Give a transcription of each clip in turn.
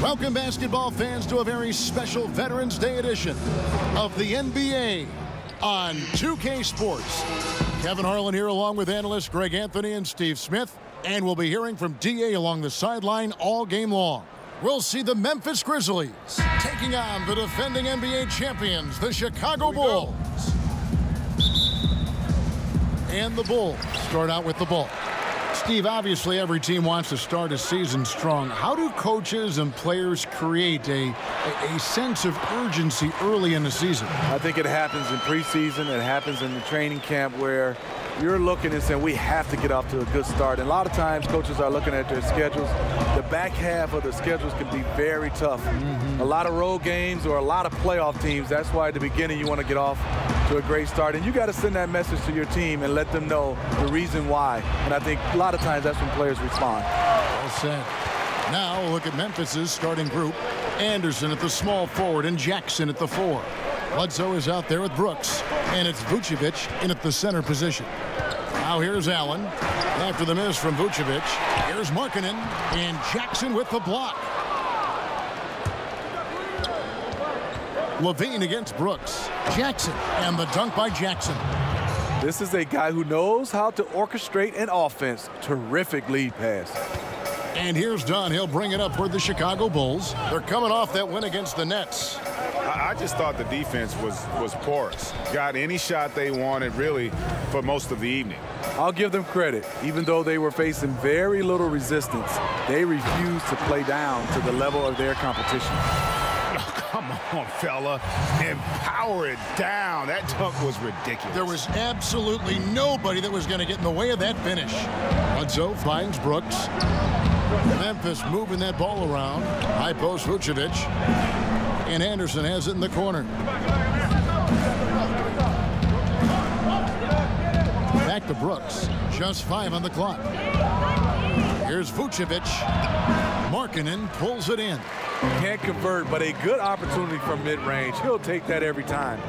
Welcome, basketball fans, to a very special Veterans Day edition of the NBA on 2K Sports. Kevin Harlan here along with analysts Greg Anthony and Steve Smith. And we'll be hearing from DA along the sideline all game long. We'll see the Memphis Grizzlies taking on the defending NBA champions, the Chicago Bulls. And the Bulls start out with the ball. Steve, obviously every team wants to start a season strong. How do coaches and players create a sense of urgency early in the season? I think it happens in preseason. It happens in the training camp where you're looking and saying, we have to get off to a good start. And a lot of times coaches are looking at their schedules. The back half of the schedules can be very tough. A lot of road games or a lot of playoff teams. That's why at the beginning you want to get off to a great start. And you got to send that message to your team and let them know the reason why. And I think a lot of times that's when players respond. Well said. Now we'll look at Memphis's starting group. Anderson at the small forward and Jackson at the 4. Bledsoe is out there with Brooks, and it's Vucevic in at the center position. Now here's Allen. After the miss from Vucevic, here's Markkanen, and Jackson with the block. Levine against Brooks. Jackson, and the dunk by Jackson. This is a guy who knows how to orchestrate an offense. Terrific lead pass. And here's Dunn. He'll bring it up for the Chicago Bulls. They're coming off that win against the Nets. I just thought the defense was porous. Got any shot they wanted, really, for most of the evening. I'll give them credit. Even though they were facing very little resistance, they refused to play down to the level of their competition. Oh, come on, fella. And power it down. That dunk was ridiculous. There was absolutely nobody that was going to get in the way of that finish. Bledsoe finds Brooks. Memphis moving that ball around. High post Vucevic. And Anderson has it in the corner. Back to Brooks. Just 5 on the clock. Here's Vucevic. Markkanen pulls it in. Can't convert, but a good opportunity from mid-range. He'll take that every time.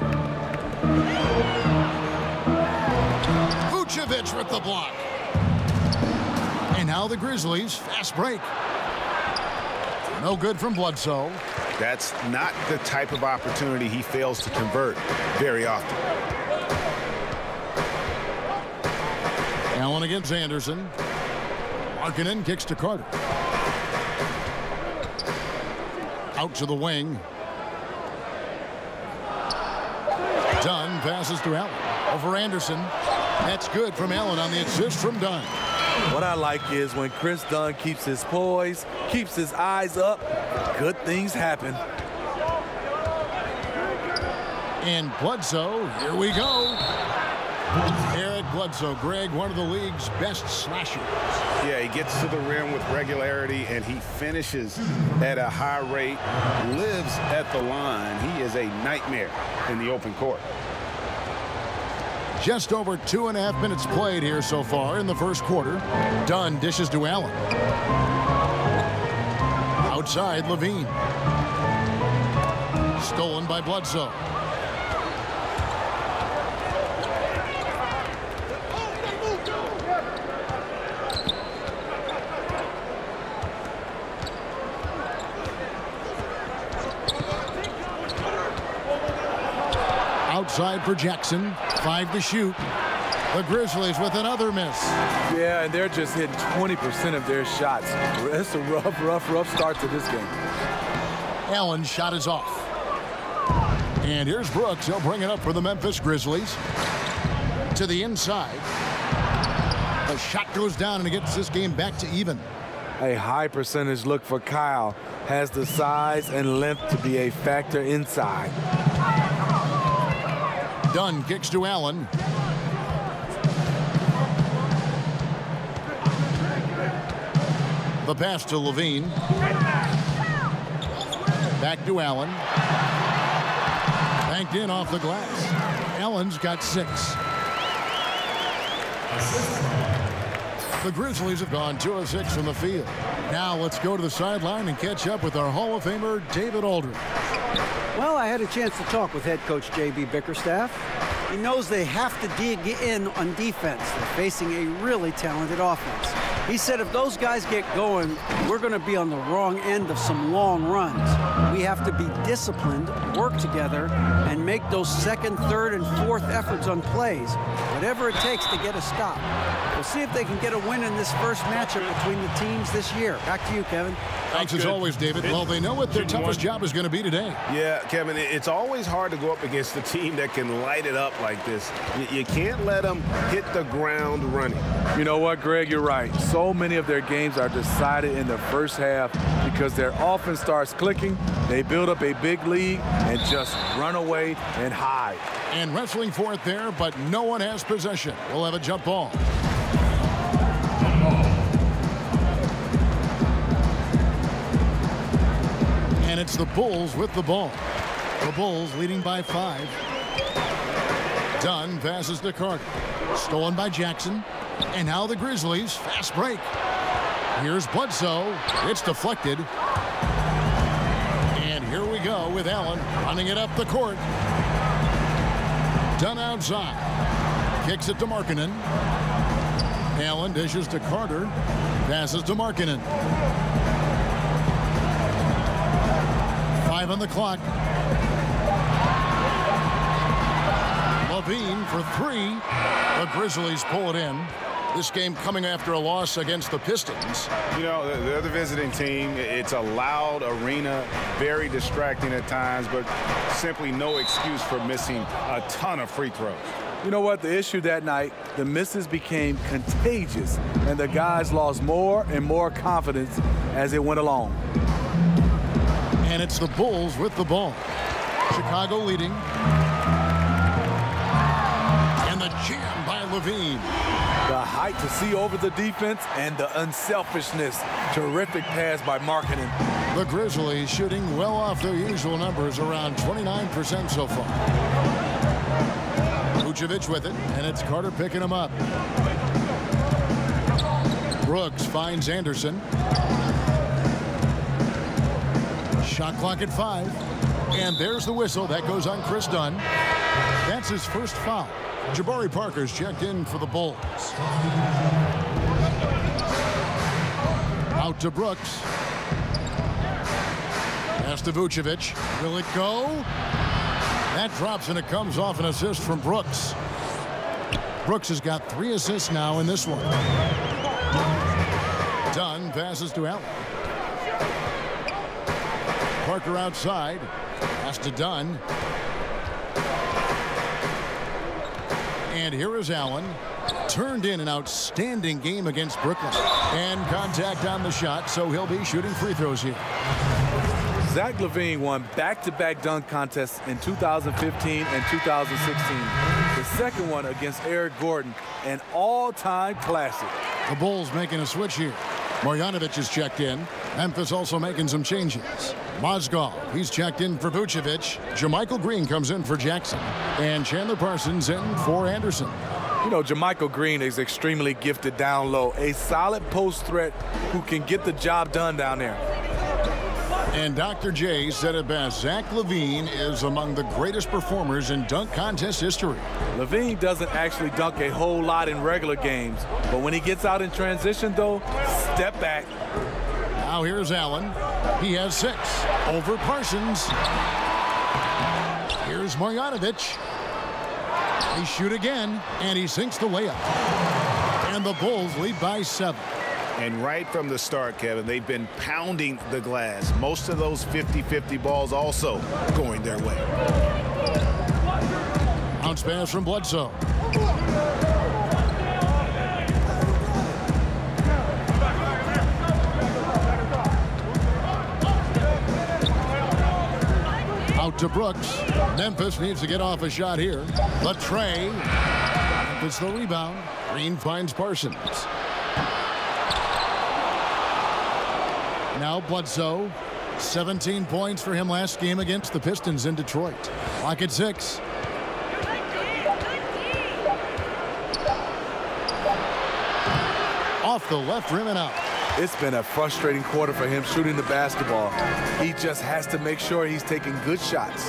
Vucevic with the block. And now the Grizzlies. Fast break. No good from Bledsoe. That's not the type of opportunity he fails to convert very often. Allen against Anderson. Markkanen kicks to Carter. Out to the wing. Dunn passes to Allen. Over Anderson. That's good from Allen on the assist from Dunn. What I like is when Chris Dunn keeps his poise, keeps his eyes up, good things happen. And Bledsoe, here we go. Eric Bledsoe, Greg, one of the league's best slashers. Yeah, he gets to the rim with regularity, and he finishes at a high rate, lives at the line. He is a nightmare in the open court. Just over 2.5 minutes played here so far in the first quarter. Dunn dishes to Allen. Outside, Levine. Stolen by Bledsoe. Outside for Jackson. 5 to shoot. The Grizzlies with another miss. Yeah, and they're just hitting 20% of their shots. It's a rough start to this game. Allen's shot is off. And here's Brooks. He'll bring it up for the Memphis Grizzlies. To the inside. The shot goes down and it gets this game back to even. A high percentage look for Kyle. Has the size and length to be a factor inside. Dunn kicks to Allen. The pass to Levine. Back to Allen. Banked in off the glass. Allen's got 6. The Grizzlies have gone 2 of 6 from the field. Now let's go to the sideline and catch up with our Hall of Famer, David Aldridge. Well, I had a chance to talk with head coach J.B. Bickerstaff. He knows they have to dig in on defense. They're facing a really talented offense. He said if those guys get going, we're going to be on the wrong end of some long runs. We have to be disciplined, work together, and make those second, third, and fourth efforts on plays. Whatever it takes to get a stop. We'll see if they can get a win in this first matchup between the teams this year. Back to you, Kevin. Thanks as always, David. Well, they know what their toughest job is going to be today. Yeah, Kevin, it's always hard to go up against a team that can light it up like this. You can't let them hit the ground running. You know what, Greg? You're right. So many of their games are decided in the first half because their offense starts clicking. They build up a big lead and just run away and hide. And wrestling for it there, but no one has possession. We'll have a jump ball. And it's the Bulls with the ball. The Bulls leading by 5. Dunn passes to Carter. Stolen by Jackson. And now the Grizzlies. Fast break. Here's Bledsoe. It's deflected. And here we go with Allen running it up the court. Dunn outside. Kicks it to Markkanen. Allen dishes to Carter. Passes to Markkanen. 5 on the clock. Levine for 3. The Grizzlies pull it in. This game coming after a loss against the Pistons. You know, they're the visiting team. It's a loud arena, very distracting at times, but simply no excuse for missing a ton of free throws. You know what? The issue that night, the misses became contagious, and the guys lost more and more confidence as it went along. And it's the Bulls with the ball. Chicago leading. And the jam by Levine. The height to see over the defense and the unselfishness. Terrific pass by Markkanen. The Grizzlies shooting well off their usual numbers, around 29% so far. Vucevic with it, and it's Carter picking him up. Brooks finds Anderson. Shot clock at 5. And there's the whistle. That goes on Chris Dunn. That's his first foul. Jabari Parker's checked in for the Bulls. Out to Brooks. Pass to Vucevic. Will it go? That drops, and it comes off an assist from Brooks. Brooks has got 3 assists now in this one. Dunn passes to Allen. Parker outside. Pass to Dunn. And here is Allen. Turned in an outstanding game against Brooklyn. And contact on the shot, so he'll be shooting free throws here. Zach LaVine won back-to-back dunk contests in 2015 and 2016. The second one against Eric Gordon, an all-time classic. The Bulls making a switch here. Marjanovic is checked in. Memphis also making some changes. Mozgov, he's checked in for Vucevic. JaMychal Green comes in for Jackson. And Chandler Parsons in for Anderson. You know, JaMychal Green is extremely gifted down low. A solid post threat who can get the job done down there. And Dr. J said it best. Zach LaVine is among the greatest performers in dunk contest history. LaVine doesn't actually dunk a whole lot in regular games, but when he gets out in transition, though, step back. Now here's Allen. He has 6 over Parsons. Here's Marjanovic. They shoot again, and he sinks the layup. And the Bulls lead by 7. And right from the start, Kevin, they've been pounding the glass. Most of those 50-50 balls also going their way. Bounce pass from Bledsoe. Out to Brooks. Memphis needs to get off a shot here. The tray. Memphis the rebound. Green finds Parsons. Now Bledsoe. 17 points for him last game against the Pistons in Detroit. Clock at 6. Off the left rim and out. It's been a frustrating quarter for him shooting the basketball. He just has to make sure he's taking good shots.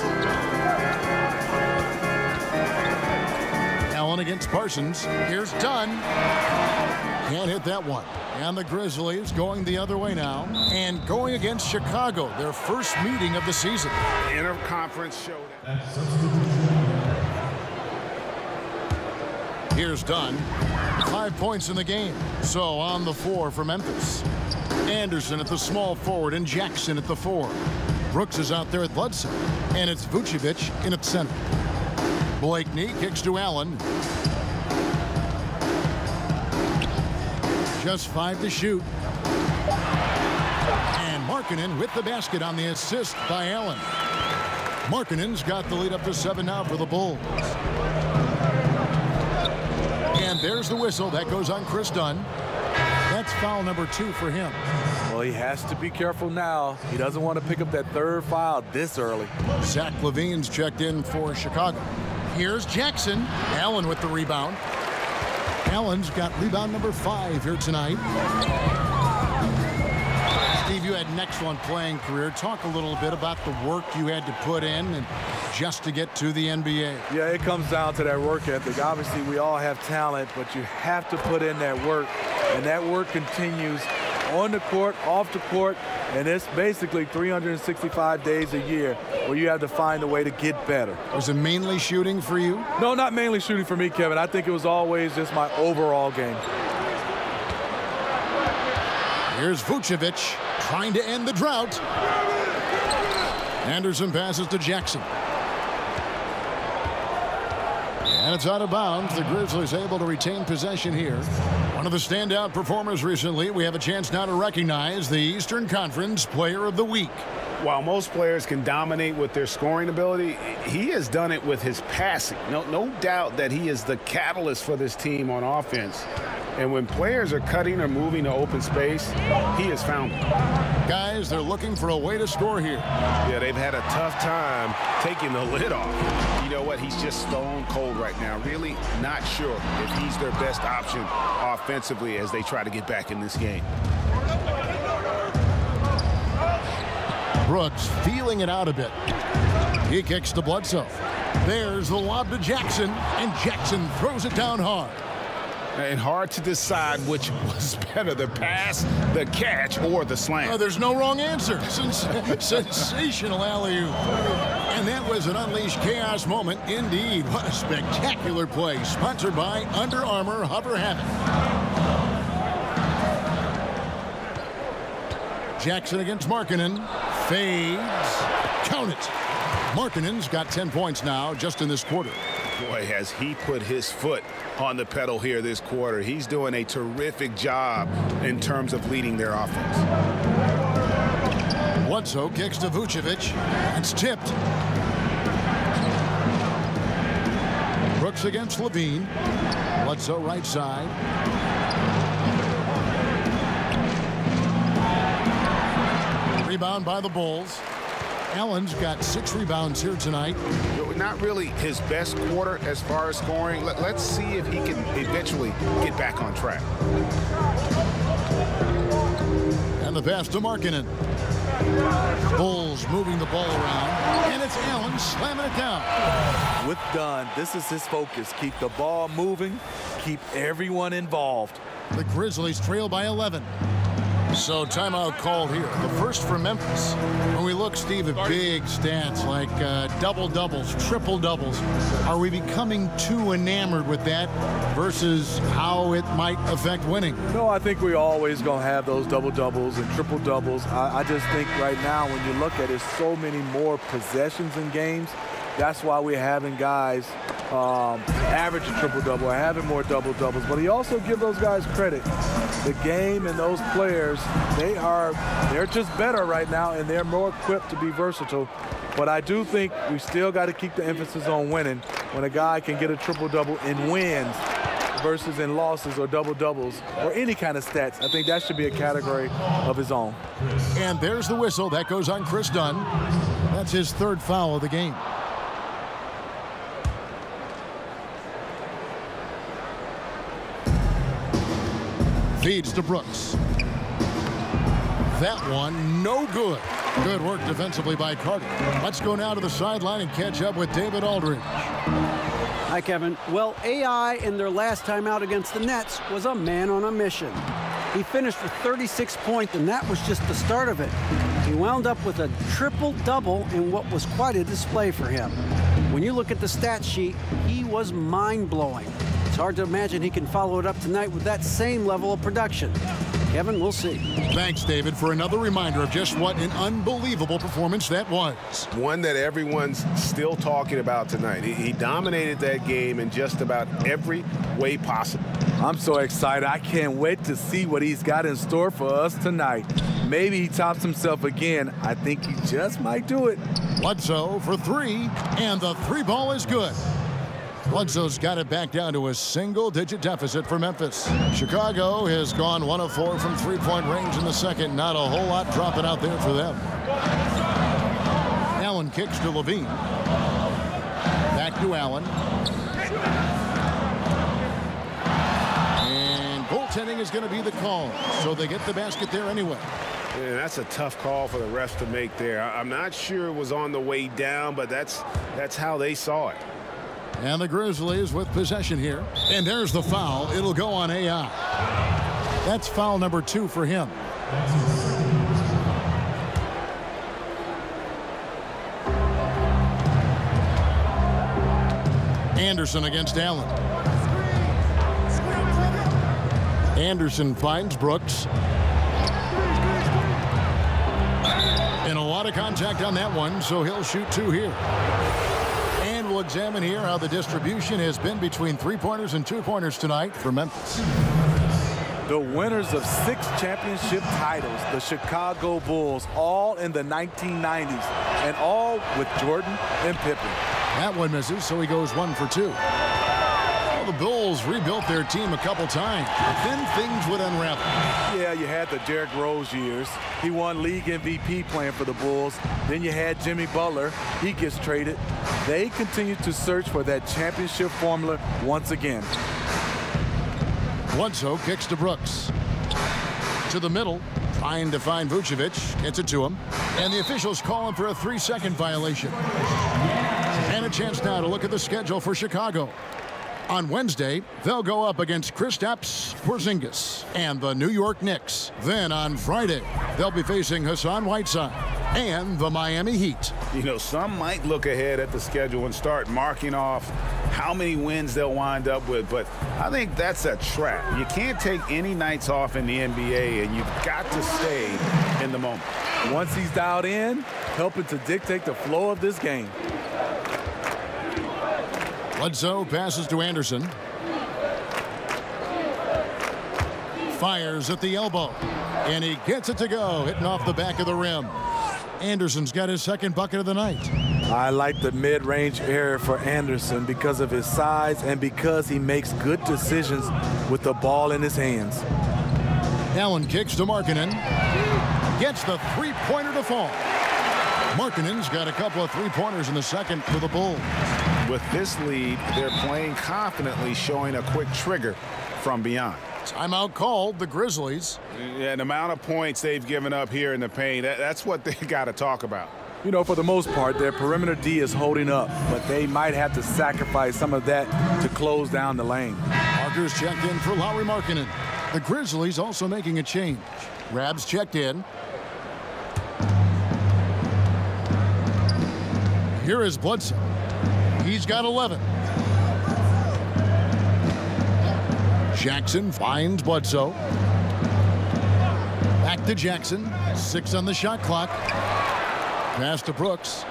Allen against Parsons. Here's Dunn. Can't hit that one. And the Grizzlies going the other way now and going against Chicago, their first meeting of the season. Interconference showdown. Here's Dunn. 5 points in the game. So on the floor for Memphis. Anderson at the small forward and Jackson at the 4. Brooks is out there at Bledsoe. And it's Vucevic in at center. Blakeney kicks to Allen. Just 5 to shoot. And Markkanen with the basket on the assist by Allen. Markkanen's got the lead up to 7 now for the Bulls. And there's the whistle. That goes on Chris Dunn. That's foul number 2 for him. Well, he has to be careful now. He doesn't want to pick up that 3rd foul this early. Zach LaVine's checked in for Chicago. Here's Jackson. Allen with the rebound. Allen's got rebound number 5 here tonight. Steve, you had an excellent playing career. Talk a little bit about the work you had to put in and just to get to the NBA. Yeah, it comes down to that work ethic. Obviously, we all have talent, but you have to put in that work, and that work continues on the court, off the court, and it's basically 365 days a year where you have to find a way to get better. Was it mainly shooting for you? No, not mainly shooting for me, Kevin. I think it was always just my overall game. Here's Vucevic trying to end the drought. Anderson passes to Jackson. And it's out of bounds. The Grizzlies able to retain possession here. One of the standout performers recently. We have a chance now to recognize the Eastern Conference Player of the Week. While most players can dominate with their scoring ability, he has done it with his passing. No doubt that he is the catalyst for this team on offense. And when players are cutting or moving to open space, he has found it. Guys, they're looking for a way to score here. Yeah, they've had a tough time taking the lid off. You know what? He's just stone cold right now. Really not sure if he's their best option offensively as they try to get back in this game. Brooks feeling it out a bit. He kicks to Bledsoe. There's the lob to Jackson, and Jackson throws it down hard. And hard to decide which was better, the pass, the catch, or the slam. Oh, there's no wrong answer. Sensational alley-oop. And that was an unleashed chaos moment indeed. What a spectacular play. Sponsored by Under Armour Hover Havoc. Jackson against Markkanen. Fades. Count it. Markkanen's got 10 points now just in this quarter. Boy, has he put his foot on the pedal here this quarter. He's doing a terrific job in terms of leading their offense. Bledsoe kicks to Vucevic. It's tipped. Brooks against Levine. Bledsoe right side. Rebound by the Bulls. Allen's got 6 rebounds here tonight. Not really his best quarter as far as scoring. Let's see if he can eventually get back on track. And the pass to Markkanen. Bulls moving the ball around. And it's Allen slamming it down. With Dunn, this is his focus. Keep the ball moving. Keep everyone involved. The Grizzlies trail by 11. So timeout called here. The first for Memphis. When we look, Steve, at big stats like double-doubles, triple-doubles, are we becoming too enamored with that versus how it might affect winning? No, I think we're always going to have those double-doubles and triple-doubles. I just think right now when you look at it, so many more possessions in games. That's why we're having guys average a triple-double or having more double-doubles. But he also give those guys credit. The game and those players, they're just better right now, and they're more equipped to be versatile. But I do think we still got to keep the emphasis on winning. When a guy can get a triple-double in wins versus in losses or double-doubles or any kind of stats, I think that should be a category of his own. And there's the whistle. That goes on Chris Dunn. That's his 3rd foul of the game. Feeds to Brooks. That one, no good. Good work defensively by Carter. Let's go now to the sideline and catch up with David Aldridge. I Hi, Kevin. Well, AI in their last time out against the Nets was a man on a mission. He finished with 36 points, and that was just the start of it. He wound up with a triple-double in what was quite a display for him. When you look at the stat sheet, he was mind-blowing. It's hard to imagine he can follow it up tonight with that same level of production. Kevin, we'll see. Thanks, David, for another reminder of just what an unbelievable performance that was. One that everyone's still talking about tonight. He dominated that game in just about every way possible. I'm so excited. I can't wait to see what he's got in store for us tonight. Maybe he tops himself again. I think he just might do it. Bledsoe for three, and the three ball is good. Bledsoe's got it back down to a single-digit deficit for Memphis. Chicago has gone 1 of 4 from three-point range in the second. Not a whole lot dropping out there for them. Allen kicks to Levine. Back to Allen. And goaltending is going to be the call, so they get the basket there anyway. Yeah, that's a tough call for the refs to make there. I'm not sure it was on the way down, but that's how they saw it. And the Grizzlies with possession here. And there's the foul. It'll go on AI. That's foul number 2 for him. Anderson against Allen. Anderson finds Brooks. And a lot of contact on that one, so he'll shoot 2 here. And we'll examine here how the distribution has been between three-pointers and two-pointers tonight for Memphis. The winners of 6 championship titles, the Chicago Bulls, all in the 1990s, and all with Jordan and Pippen. That one misses, so he goes 1 for 2. Well, the Bulls rebuilt their team a couple times, but then things would unravel. Yeah, you had the Derrick Rose years. He won league MVP playing for the Bulls. Then you had Jimmy Butler. He gets traded. They continue to search for that championship formula once again. Bledsoe kicks to Brooks. To the middle, trying to find Vucevic. Gets it to him. And the officials call him for a 3-second violation. And a chance now to look at the schedule for Chicago. On Wednesday, they'll go up against Kristaps Porzingis and the New York Knicks. Then on Friday, they'll be facing Hassan Whiteside and the Miami Heat. You know, some might look ahead at the schedule and start marking off how many wins they'll wind up with, but I think that's a trap. You can't take any nights off in the NBA, and you've got to stay in the moment. Once he's dialed in, helping to dictate the flow of this game. Bledsoe passes to Anderson. Fires at the elbow. And he gets it to go, hitting off the back of the rim. Anderson's got his second bucket of the night. I like the mid-range area for Anderson because of his size and because he makes good decisions with the ball in his hands. Allen kicks to Markkanen. Gets the three-pointer to fall. Markkanen's got a couple of three-pointers in the second for the Bulls. With this lead, they're playing confidently, showing a quick trigger from beyond. Timeout called, the Grizzlies. Yeah, the amount of points they've given up here in the paint, that's what they got to talk about. You know, for the most part, their perimeter D is holding up, but they might have to sacrifice some of that to close down the lane. Parker's checked in for Lauri Markkanen. The Grizzlies also making a change. Rab's checked in. Here is Bledsoe. He's got 11. Jackson finds Bledsoe. Back to Jackson. 6 on the shot clock. Pass to Brooks.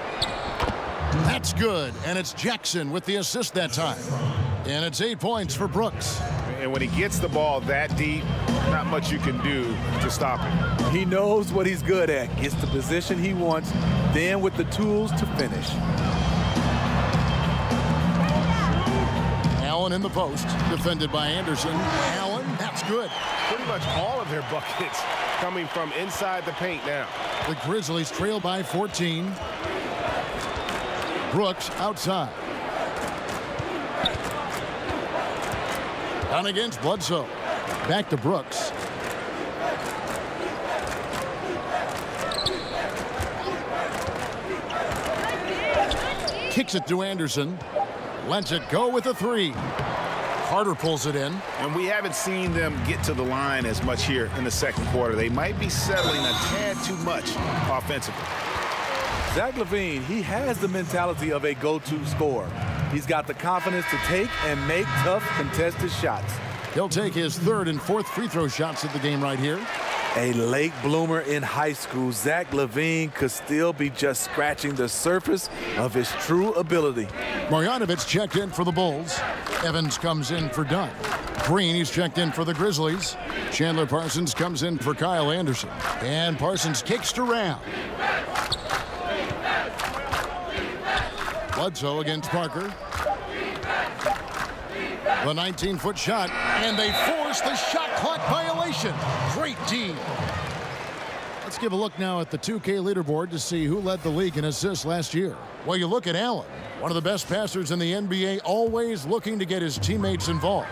That's good, and it's Jackson with the assist that time. And it's 8 points for Brooks. And when he gets the ball that deep, not much you can do to stop him. He knows what he's good at. Gets the position he wants, then with the tools to finish. Allen in the post, defended by Anderson. Allen, that's good. Pretty much all of their buckets coming from inside the paint now. The Grizzlies trail by 14. Brooks outside. Down against Bledsoe. Back to Brooks. Kicks it to Anderson. lets it go with a three. Carter pulls it in. And we haven't seen them get to the line as much here in the second quarter. They might be settling a tad too much offensively. Zach LaVine, he has the mentality of a go-to scorer. He's got the confidence to take and make tough contested shots. He'll take his third and fourth free throw shots of the game right here. A late bloomer in high school, Zach LaVine could still be just scratching the surface of his true ability. Marjanovic checked in for the Bulls. Evans comes in for Dunn. Green, he's checked in for the Grizzlies. Chandler Parsons comes in for Kyle Anderson. And Parsons kicks to Round. Bledsoe against Parker. The 19-foot shot, and they force the shot clock violation. Great D. Let's give a look now at the 2K leaderboard to see who led the league in assists last year. Well, you look at Allen, one of the best passers in the NBA, always looking to get his teammates involved.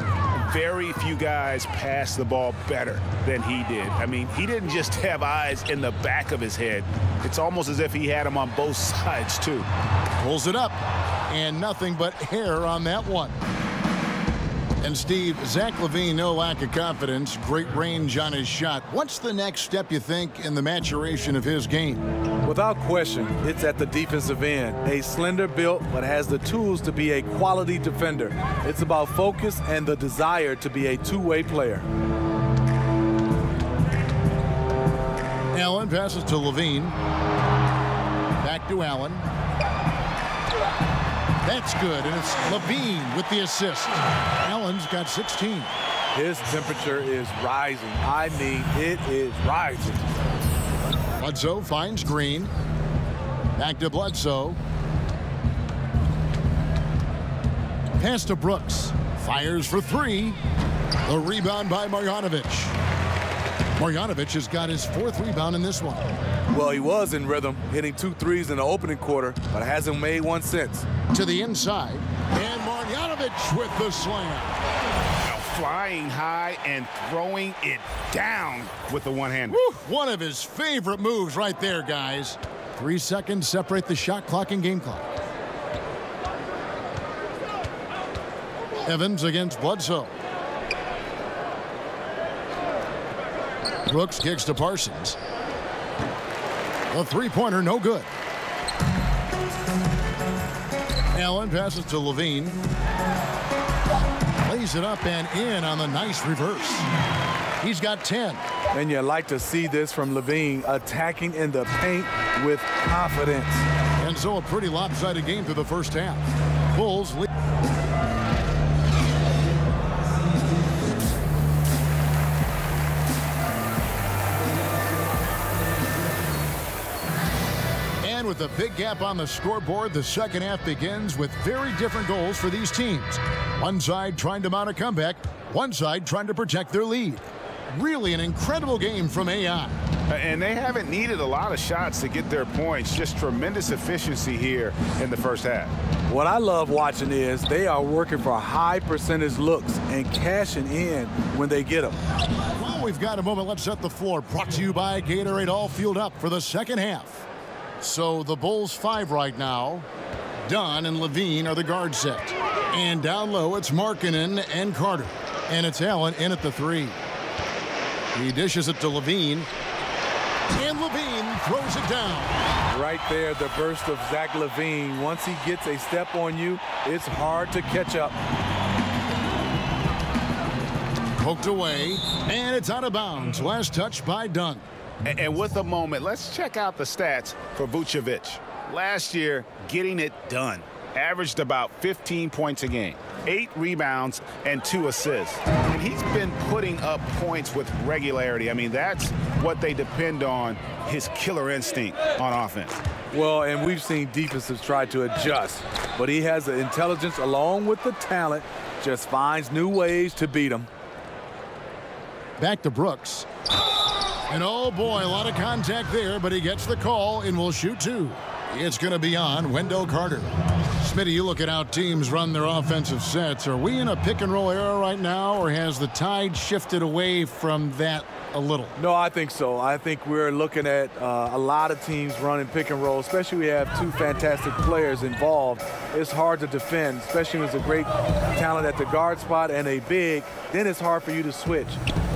Very few guys pass the ball better than he did. I mean, he didn't just have eyes in the back of his head. It's almost as if he had them on both sides, too. Pulls it up, and nothing but hair on that one. And Steve, Zach LaVine, no lack of confidence, great range on his shot. What's the next step, you think, in the maturation of his game? Without question, it's at the defensive end. A slender built, but has the tools to be a quality defender. It's about focus and the desire to be a two-way player. Allen passes to LaVine. Back to Allen. That's good, and it's LaVine with the assist. Allen's got 16. His temperature is rising. I mean, it is rising. Bledsoe finds Green. Back to Bledsoe. Pass to Brooks. Fires for three. The rebound by Marjanovic. Marjanovic has got his fourth rebound in this one. Well, he was in rhythm, hitting 2 threes in the opening quarter, but hasn't made one since. To the inside, and Marjanovic with the slam. Now flying high and throwing it down with the one-hander. One of his favorite moves right there, guys. 3 seconds separate the shot clock and game clock. Evans against Bledsoe. Brooks kicks to Parsons. A three-pointer, no good. Allen passes to LaVine. Lays it up and in on the nice reverse. He's got 10. And you like to see this from LaVine, attacking in the paint with confidence. And so a pretty lopsided game through the first half. Bulls lead. With a big gap on the scoreboard, the second half begins with very different goals for these teams. One side trying to mount a comeback, one side trying to protect their lead. Really an incredible game from AI. And they haven't needed a lot of shots to get their points. Just tremendous efficiency here in the first half. What I love watching is they are working for high percentage looks and cashing in when they get them. Well, we've got a moment. Let's set the floor. Brought to you by Gatorade, all fueled up for the second half. So the Bulls 5 right now. Dunn and LaVine are the guard set. And down low, it's Markkanen and Carter. And it's Allen in at the 3. He dishes it to LaVine. And LaVine throws it down. Right there, the burst of Zach LaVine. Once he gets a step on you, it's hard to catch up. Poked away, and it's out of bounds. Last touch by Dunn. And with a moment, let's check out the stats for Vucevic. Last year, getting it done. Averaged about 15 points a game, 8 rebounds, and 2 assists. And he's been putting up points with regularity. I mean, that's what they depend on, his killer instinct on offense. Well, and we've seen defenses try to adjust, but he has the intelligence along with the talent, just finds new ways to beat them. Back to Brooks. And oh boy, a lot of contact there, but he gets the call and will shoot 2. It's going to be on Wendell Carter. Smitty, you look at how teams run their offensive sets. Are we in a pick-and-roll era right now, or has the tide shifted away from that a little? No, I think so. I think we're looking at a lot of teams running pick-and-roll, especially we have two fantastic players involved. It's hard to defend, especially when there's a great talent at the guard spot and a big. Then it's hard for you to switch.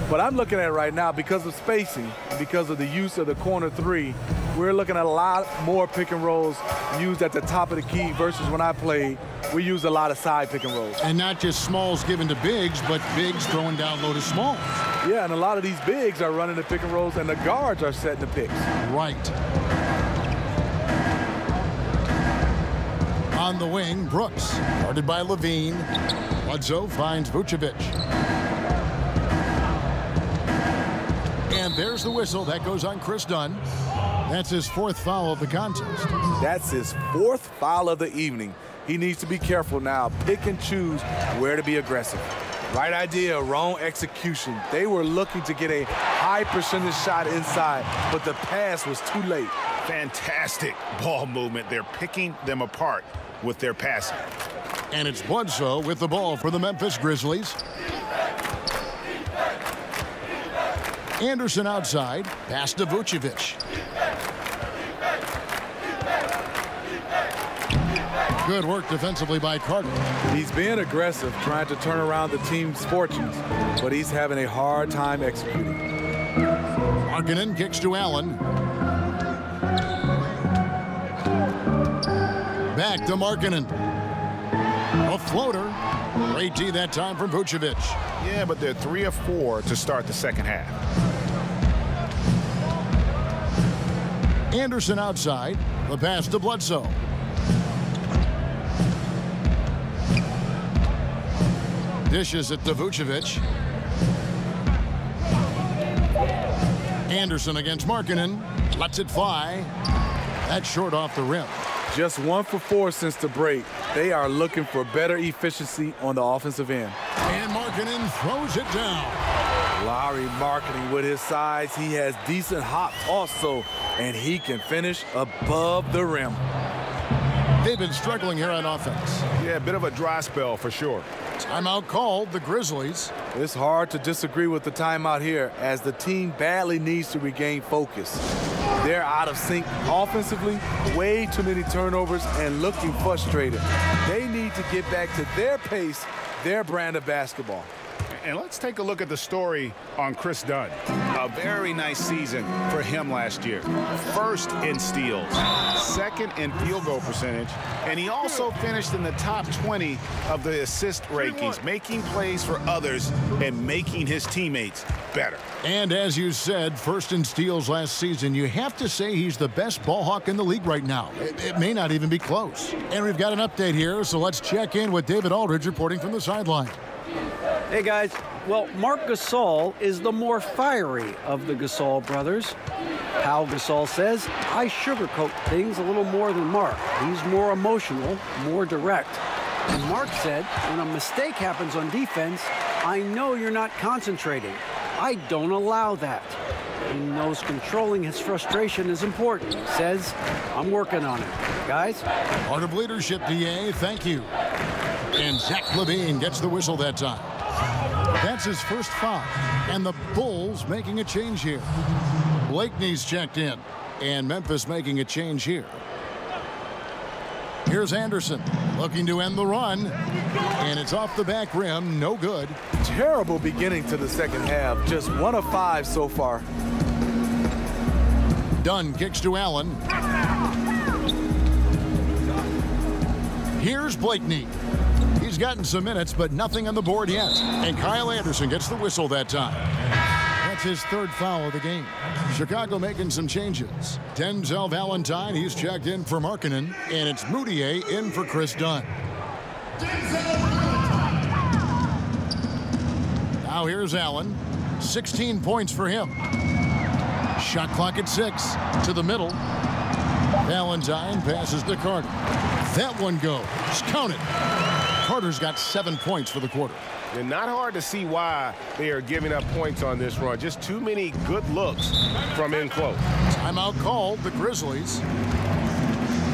But I'm looking at it right now because of spacing, because of the use of the corner three. We're looking at a lot more pick and rolls used at the top of the key versus when I played, we used a lot of side pick and rolls. And not just smalls given to bigs, but bigs throwing down low to smalls. Yeah, and a lot of these bigs are running the pick and rolls, and the guards are setting the picks. Right. On the wing, Brooks, guarded by Levine. Bledsoe finds Vucevic. And there's the whistle. That goes on Chris Dunn. That's his fourth foul of the contest. That's his fourth foul of the evening. He needs to be careful now. Pick and choose where to be aggressive. Right idea, wrong execution. They were looking to get a high percentage shot inside, but the pass was too late. Fantastic ball movement. They're picking them apart with their passing. And it's Bledsoe with the ball for the Memphis Grizzlies. Anderson outside, pass to Vucevic. Good work defensively by Carter. He's being aggressive, trying to turn around the team's fortunes, but he's having a hard time executing. Markkanen kicks to Allen. Back to Markkanen. A floater. Great D that time from Vucevic. Yeah, but they're 3 of 4 to start the second half. Anderson outside. The pass to Bledsoe. Dishes it to Vucevic. Anderson against Markkanen. Lets it fly. That's short off the rim. Just 1 for 4 since the break. They are looking for better efficiency on the offensive end. And Markkanen throws it down. Larry Markkanen with his size. He has decent hops also, and he can finish above the rim. They've been struggling here on offense. Yeah, a bit of a dry spell for sure. Timeout called, the Grizzlies. It's hard to disagree with the timeout here as the team badly needs to regain focus. They're out of sync offensively, way too many turnovers and looking frustrated. They need to get back to their pace, their brand of basketball. And let's take a look at the story on Chris Dunn. A very nice season for him last year. First in steals, second in field goal percentage, and he also finished in the top 20 of the assist rankings, making plays for others and making his teammates better. And as you said, first in steals last season, you have to say he's the best ball hawk in the league right now. It may not even be close. And we've got an update here, so let's check in with David Aldridge reporting from the sideline. Hey, guys. Well, Marc Gasol is the more fiery of the Gasol brothers. Pau Gasol says, I sugarcoat things a little more than Marc. He's more emotional, more direct. And Marc said, when a mistake happens on defense, I know you're not concentrating. I don't allow that. He knows controlling his frustration is important. He says, I'm working on it. Guys? Part of leadership, DA. Thank you. And Zach Levine gets the whistle that time. That's his first foul. And the Bulls making a change here. Blakeney's checked in. And Memphis making a change here. Here's Anderson looking to end the run. And it's off the back rim. No good. Terrible beginning to the second half. Just 1 of 5 so far. Dunn kicks to Allen. Here's Blakeney. He's gotten some minutes, but nothing on the board yet. And Kyle Anderson gets the whistle that time. That's his third foul of the game. Chicago making some changes. Denzel Valentine, he's checked in for Markkanen. And it's Moutier in for Chris Dunn. Now here's Allen. 16 points for him. Shot clock at 6. To the middle. Valentine passes to Carter. That one goes. Count it. Carter's got 7 points for the quarter. And not hard to see why they are giving up points on this run. Just too many good looks from in close. Timeout called, the Grizzlies.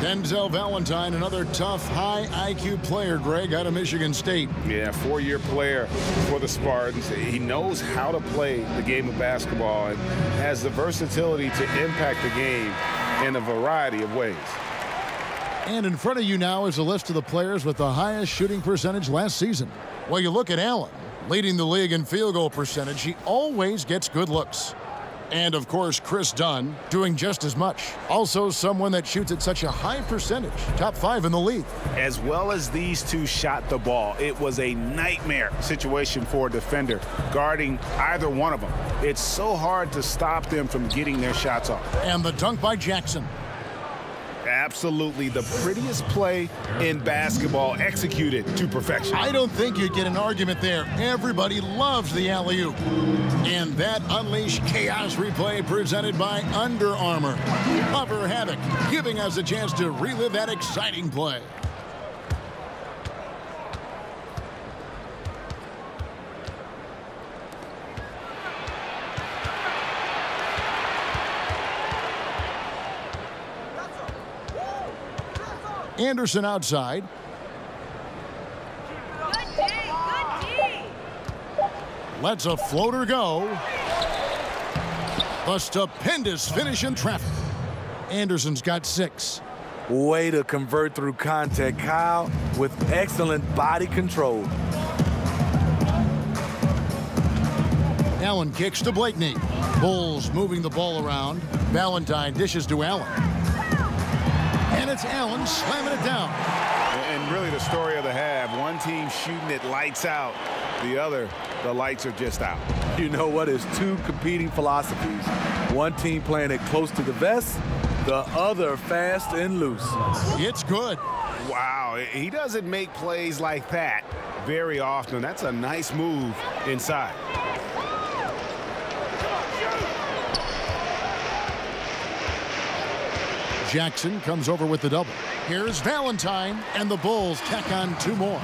Denzel Valentine, another tough, high IQ player, Greg, out of Michigan State. Yeah, four-year player for the Spartans. He knows how to play the game of basketball and has the versatility to impact the game in a variety of ways. And in front of you now is a list of the players with the highest shooting percentage last season. Well, you look at Allen, leading the league in field goal percentage. He always gets good looks. And, of course, Chris Dunn doing just as much. Also someone that shoots at such a high percentage. Top 5 in the league. As well as these two shot the ball, it was a nightmare situation for a defender guarding either one of them. It's so hard to stop them from getting their shots off. And the dunk by Jackson. Absolutely the prettiest play in basketball, executed to perfection. I don't think you'd get an argument there. Everybody loves the alley-oop. And that unleashed chaos replay presented by Under Armour. Cover Havoc, giving us a chance to relive that exciting play. Anderson outside. Good D. Lets a floater go. A stupendous finish in traffic. Anderson's got 6. Way to convert through contact, Kyle, with excellent body control. Allen kicks to Blakeney. Bulls moving the ball around. Valentine dishes to Allen. And it's Allen slamming it down. And really the story of the half, one team shooting it lights out, the other, the lights are just out. You know what? It's two competing philosophies. One team playing it close to the vest, the other fast and loose. It's good. Wow, he doesn't make plays like that very often. That's a nice move inside. Jackson comes over with the double. Here's Valentine, and the Bulls tack on 2 more.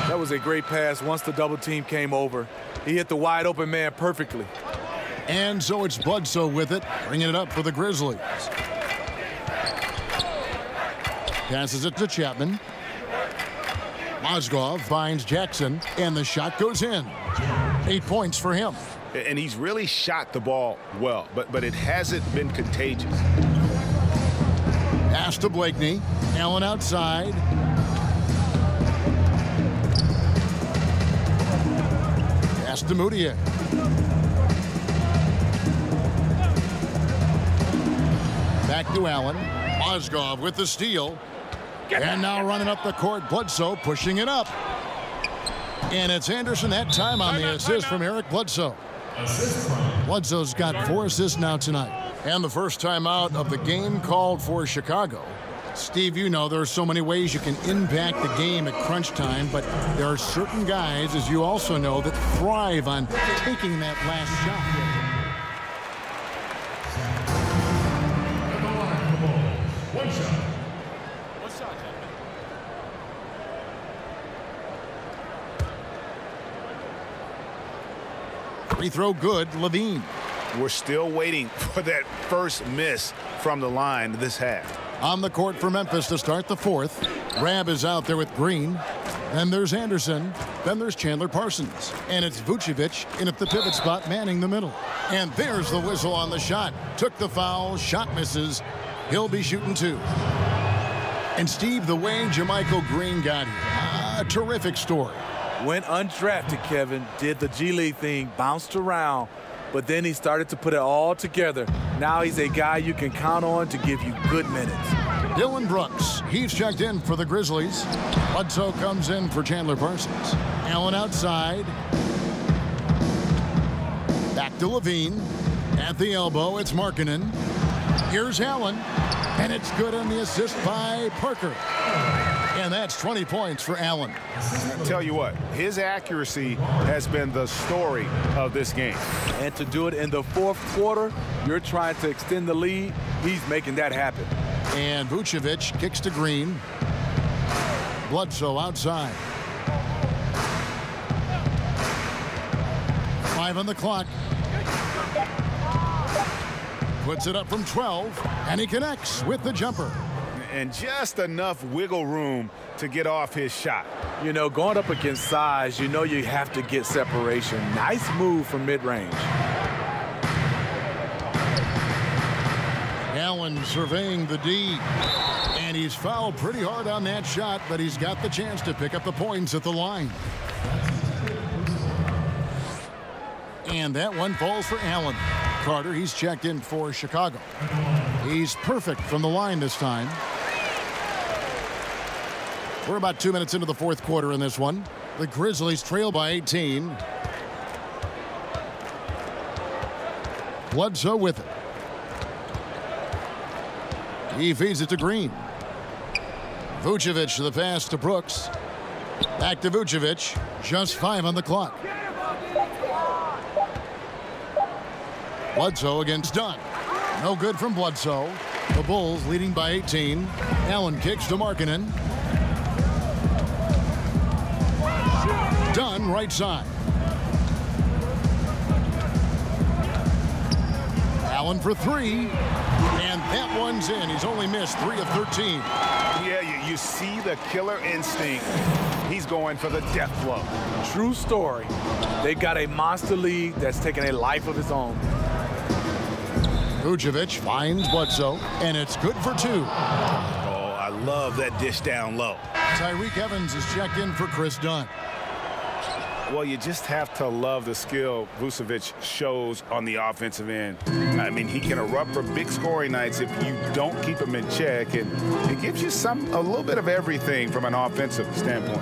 That was a great pass once the double team came over. He hit the wide open man perfectly. And so it's Bledsoe with it, bringing it up for the Grizzlies. Passes it to Chapman. Mozgov finds Jackson, and the shot goes in. 8 points for him. And he's really shot the ball well, but it hasn't been contagious. Pass to Blakeney. Allen outside. Pass to Moutier. Back to Allen. Mozgov with the steal. And now running up the court, Bledsoe pushing it up. And it's Anderson that time on the assist from Eric Bledsoe. Bledsoe's got 4 assists now tonight. And the first time out of the game called for Chicago. Steve, you know there are so many ways you can impact the game at crunch time, but there are certain guys, as you also know, that thrive on taking that last shot. Free throw good, Levine. We're still waiting for that first miss from the line this half. On the court for Memphis to start the 4th. Rab is out there with Green. Then there's Anderson. Then there's Chandler Parsons. And it's Vucevic in at the pivot spot, manning the middle. And there's the whistle on the shot. Took the foul. Shot misses. He'll be shooting 2. And Steve, the way JaMychal Green got here. A terrific story. Went undrafted, Kevin. Did the G League thing. Bounced around. But then he started to put it all together. Now he's a guy you can count on to give you good minutes. Dylan Brooks, he's checked in for the Grizzlies. Bledsoe comes in for Chandler Parsons. Allen outside. Back to Levine. At the elbow, it's Markkanen. Here's Allen. And it's good on the assist by Parker. And that's 20 points for Allen. I tell you what, his accuracy has been the story of this game. And to do it in the 4th quarter, you're trying to extend the lead. He's making that happen. And Vucevic kicks to Green. Bledsoe outside. 5 on the clock. Puts it up from 12, and he connects with the jumper. and just enough wiggle room to get off his shot. You know, going up against size, you know you have to get separation. Nice move from mid-range. Allen surveying the D. And he's fouled pretty hard on that shot, but he's got the chance to pick up the points at the line. And that one falls for Allen. Carter, he's checked in for Chicago. He's perfect from the line this time. We're about 2 minutes into the fourth quarter in this one. The Grizzlies trail by 18. Bledsoe with it. He feeds it to Green. Vucevic, the pass to Brooks. Back to Vucevic. Just 5 on the clock. Bledsoe against Dunn. No good from Bledsoe. The Bulls leading by 18. Allen kicks to Markkanen. Dunn right side. Allen for 3. And that one's in. He's only missed 3 of 13. Yeah, you see the killer instinct. He's going for the death blow. True story. They got a monster league that's taking a life of its own. Vucevic finds Bledsoe, and it's good for 2. Oh, I love that dish down low. Tyreke Evans is checked in for Chris Dunn. Well, you just have to love the skill Vucevic shows on the offensive end. I mean, he can erupt for big scoring nights if you don't keep him in check, and it gives you a little bit of everything from an offensive standpoint.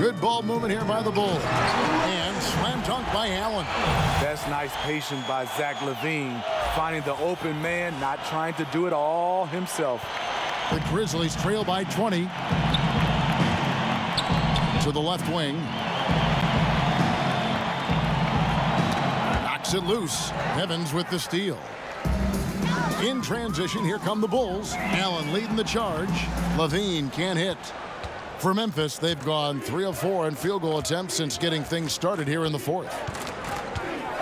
Good ball movement here by the Bulls. And slam dunk by Allen. That's nice patience by Zach LaVine, finding the open man, not trying to do it all himself. The Grizzlies trail by 20. To the left wing. Knocks it loose. Evans with the steal. In transition, here come the Bulls. Allen leading the charge. LaVine can't hit. For Memphis, they've gone 3 of 4 in field goal attempts since getting things started here in the fourth.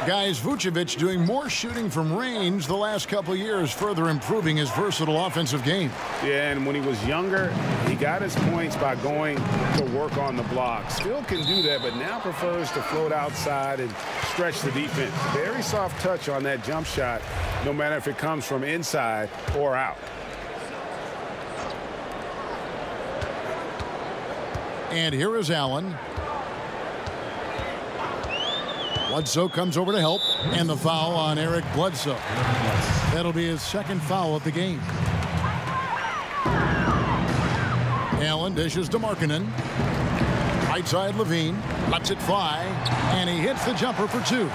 Guys, Vucevic doing more shooting from range the last couple years, further improving his versatile offensive game. Yeah, and when he was younger, he got his points by going to work on the block. Still can do that, but now prefers to float outside and stretch the defense. Very soft touch on that jump shot, no matter if it comes from inside or out. And here is Allen. Bledsoe comes over to help, and the foul on Eric Bledsoe. That'll be his second foul of the game. Allen dishes to Markkanen. Right side LaVine lets it fly, and he hits the jumper for 2.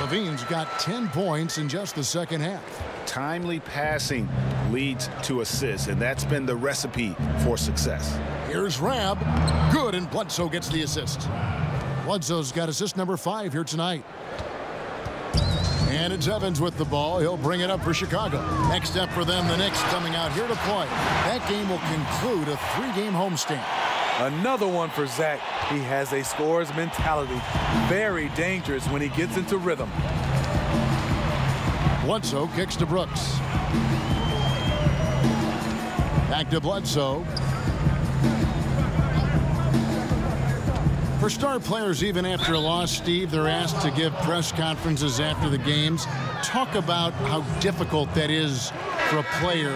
LaVine's got 10 points in just the second half. Timely passing leads to assists, and that's been the recipe for success. Here's Rab. Good, and Bledsoe gets the assist. Bledsoe's got assist number 5 here tonight. And it's Evans with the ball. He'll bring it up for Chicago. Next step for them, the Knicks coming out here to play. That game will conclude a 3-game homestand. Another one for Zach. He has a scorer's mentality. Very dangerous when he gets into rhythm. Bledsoe kicks to Brooks. Back to Bledsoe. For star players, even after a loss, Steve, they're asked to give press conferences after the games. Talk about how difficult that is for a player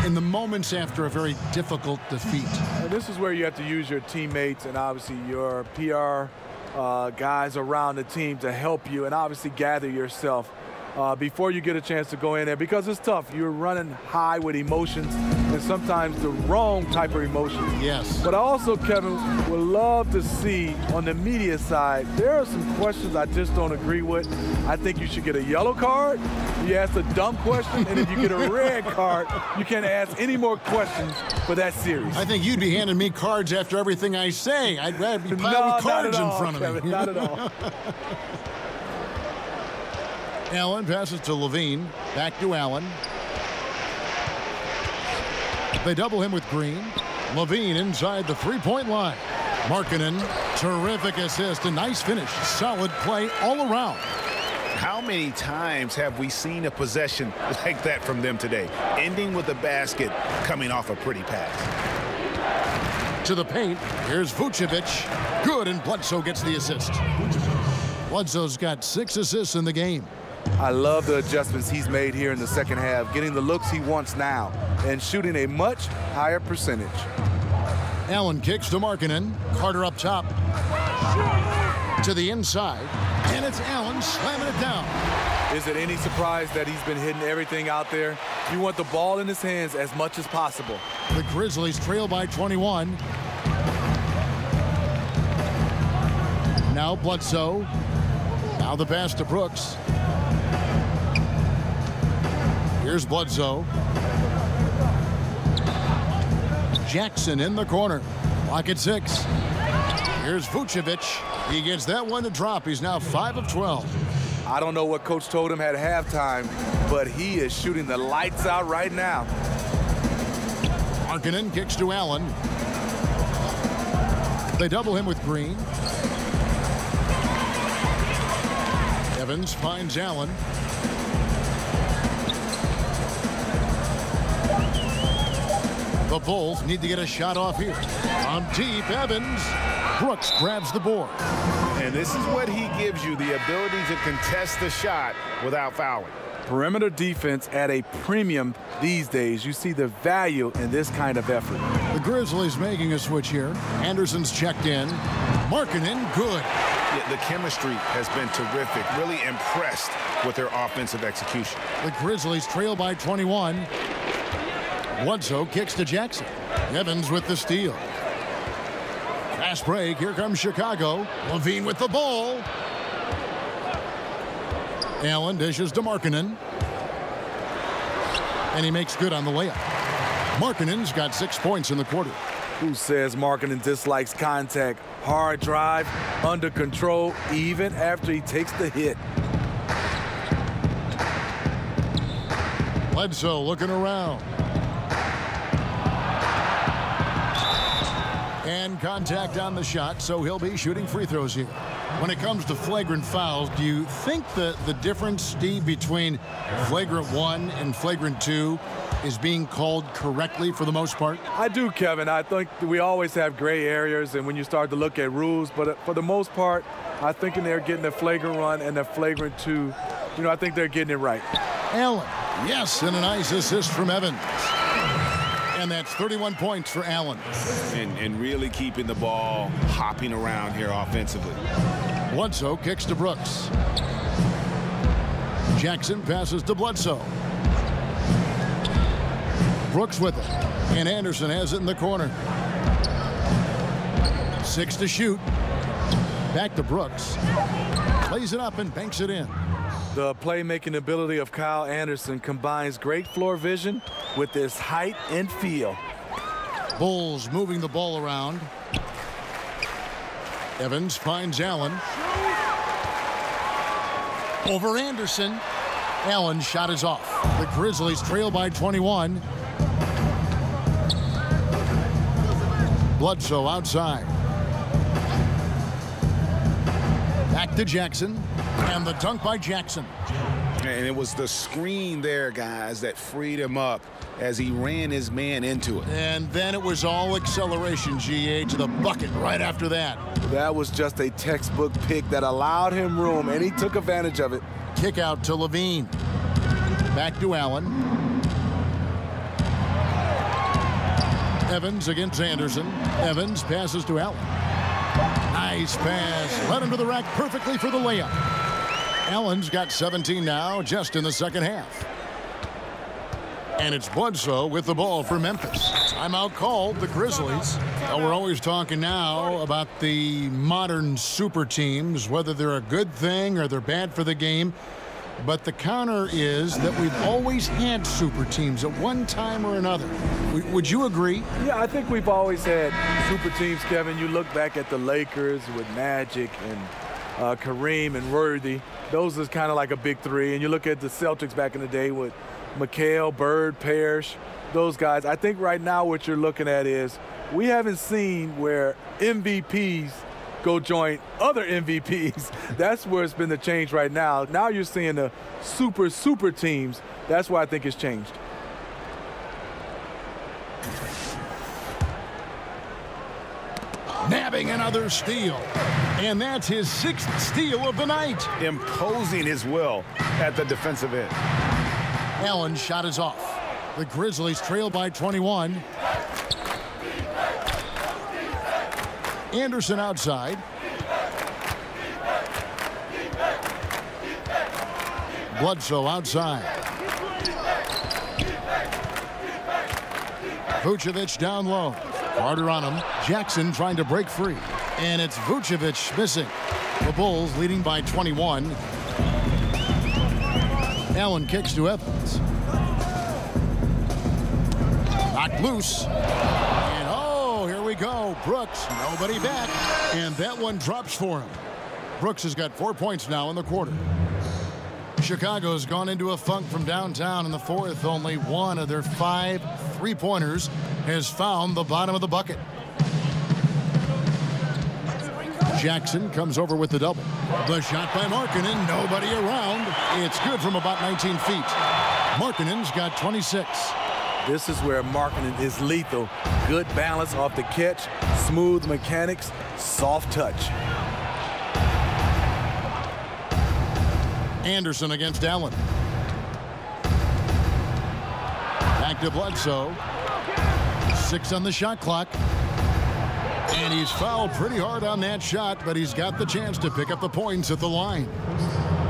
in the moments after a very difficult defeat. And this is where you have to use your teammates and obviously your PR guys around the team to help you and obviously gather yourself before you get a chance to go in there, because it's tough. You're running high with emotions and sometimes the wrong type of emotions. Yes. But I also, Kevin, would love to see on the media side, there are some questions I just don't agree with. I think you should get a yellow card. You ask a dumb question, and if you get a red card, you can't ask any more questions for that series. I think you'd be handing me cards after everything I say. I'd rather be piling cards in front of Kevin, me. Not at all. Allen passes to LaVine. Back to Allen. They double him with Green. LaVine inside the three-point line. Markkanen, terrific assist, a nice finish. Solid play all around. How many times have we seen a possession like that from them today, ending with a basket coming off a pretty pass? To the paint. Here's Vucevic. Good, and Bledsoe gets the assist. Bledsoe's got 6 assists in the game. I love the adjustments he's made here in the second half, getting the looks he wants now and shooting a much higher percentage. Allen kicks to Markkanen. Carter up top. To the inside. And it's Allen slamming it down. Is it any surprise that he's been hitting everything out there? You want the ball in his hands as much as possible. The Grizzlies trail by 21. Now Bledsoe. Now the pass to Brooks. Here's Bledsoe. Jackson in the corner. Clock at 6. Here's Vucevic. He gets that one to drop. He's now 5 of 12. I don't know what coach told him at halftime, but he is shooting the lights out right now. Markkanen kicks to Allen. They double him with Green. Evans finds Allen. The Bulls need to get a shot off here. On deep, Evans. Brooks grabs the board. And this is what he gives you, the ability to contest the shot without fouling. Perimeter defense at a premium these days. You see the value in this kind of effort. The Grizzlies making a switch here. Anderson's checked in. Markkanen, good. Yeah, the chemistry has been terrific. Really impressed with their offensive execution. The Grizzlies trail by 21. Bledsoe kicks to Jackson. Evans with the steal. Fast break. Here comes Chicago. Levine with the ball. Allen dishes to Markkanen. And he makes good on the layup. Markkanen's got 6 points in the quarter. Who says Markkanen dislikes contact? Hard drive, under control, even after he takes the hit. Bledsoe looking around. And contact on the shot, so he'll be shooting free throws here. When it comes to flagrant fouls, do you think the difference, Steve, between flagrant 1 and flagrant 2 is being called correctly for the most part? I do, Kevin. I think we always have gray areas, and when you start to look at rules, but for the most part, I think they're getting the flagrant 1 and the flagrant 2. You know, I think they're getting it right. Allen, yes, and a nice assist from Evans. And that's 31 points for Allen. And really keeping the ball hopping around here offensively. Bledsoe kicks to Brooks. Jackson passes to Bledsoe. Brooks with it. And Anderson has it in the corner. 6 to shoot. Back to Brooks. Plays it up and banks it in. The playmaking ability of Kyle Anderson combines great floor vision with his height and feel. Bulls moving the ball around. Evans finds Allen. Over Anderson. Allen's shot is off. The Grizzlies trail by 21. Bledsoe outside. Back to Jackson. And the dunk by Jackson. And it was the screen there, guys, that freed him up as he ran his man into it. And then it was all acceleration, GA, to the bucket right after that. That was just a textbook pick that allowed him room, and he took advantage of it. Kick out to Levine. Back to Allen. Evans against Anderson. Evans passes to Allen. Nice pass. Led him to the rack perfectly for the layup. Allen's got 17 now, just in the second half. And it's Bledsoe with the ball for Memphis. Timeout called, the Grizzlies. Well, we're always talking now about the modern super teams, whether they're a good thing or they're bad for the game. But the counter is that we've always had super teams at one time or another. Would you agree? Yeah, I think we've always had super teams, Kevin. You look back at the Lakers with Magic and Kareem and Worthy. Those are kind of like a big three. And you look at the Celtics back in the day with McHale, Bird, Parrish, those guys. I think right now what you're looking at is we haven't seen where MVPs go join other MVPs. That's where it's been the change right now. Now you're seeing the super teams. That's why I think it's changed. Nabbing another steal. And that's his 6th steal of the night. Imposing his will at the defensive end. Allen's shot is off. The Grizzlies trail by 21. Anderson outside. Bledsoe outside. Vucevic down low. Carter on him. Jackson trying to break free. And it's Vucevic missing. The Bulls leading by 21. Allen kicks to Evans. Knocked loose. And oh, here we go. Brooks, nobody back. And that one drops for him. Brooks has got 4 points now in the quarter. Chicago's gone into a funk from downtown in the fourth. Only one of their 5 3-pointers has found the bottom of the bucket. Jackson comes over with the double. The shot by Markkanen, nobody around. It's good from about 19 feet. Markkanen's got 26. This is where Markkanen is lethal. Good balance off the catch, smooth mechanics, soft touch. Anderson against Allen. Back to Bledsoe. 6 on the shot clock. And he's fouled pretty hard on that shot, but he's got the chance to pick up the points at the line.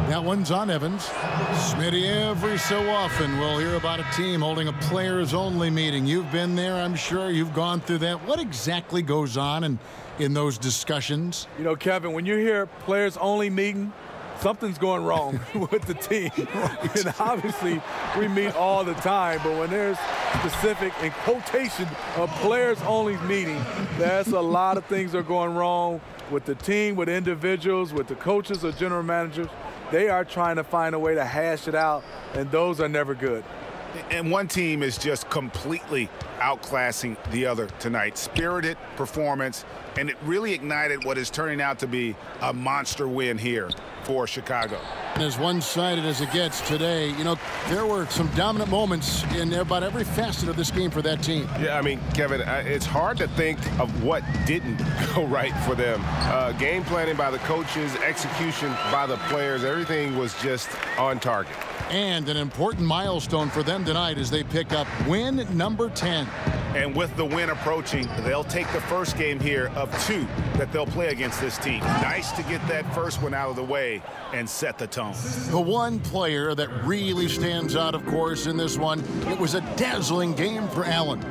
That one's on Evans. Smitty, every so often we'll hear about a team holding a players-only meeting. You've been there, I'm sure. You've gone through that. What exactly goes on in those discussions? You know, Kevin, when you hear players-only meeting, something's going wrong with the team. And obviously, we meet all the time, but when there's specific in quotation of players-only meeting, that's a lot of things are going wrong with the team, with individuals, with the coaches or general managers. They are trying to find a way to hash it out, and those are never good. And one team is just completely outclassing the other tonight. Spirited performance, and it really ignited what is turning out to be a monster win here for Chicago. And as one-sided as it gets today, you know, there were some dominant moments in about every facet of this game for that team. Yeah, I mean, Kevin, it's hard to think of what didn't go right for them. Game planning by the coaches, execution by the players, everything was just on target. And an important milestone for them tonight as they pick up win number 10. And with the win approaching, they'll take the first game here of 2 that they'll play against this team. Nice to get that first one out of the way and set the tone. The one player that really stands out, of course, in this one, it was a dazzling game for Allen.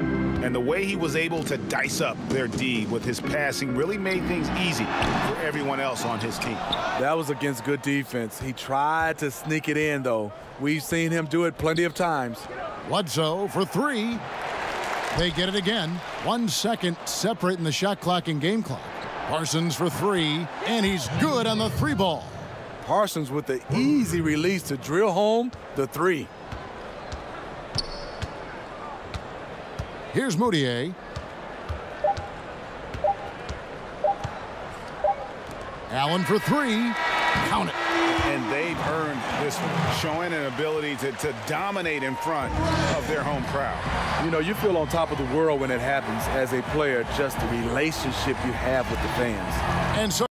And the way he was able to dice up their D with his passing really made things easy for everyone else on his team. That was against good defense. He tried to sneak it in, though. We've seen him do it plenty of times. Bledsoe for 3. They get it again. 1 second separating the shot clock and game clock. Parsons for 3, and he's good on the 3 ball. Parsons with the easy release to drill home the 3. Here's Moutier. Allen for 3. Count it. And they've earned this showing an ability to dominate in front of their home crowd. You know, you feel on top of the world when it happens as a player, just the relationship you have with the fans. And so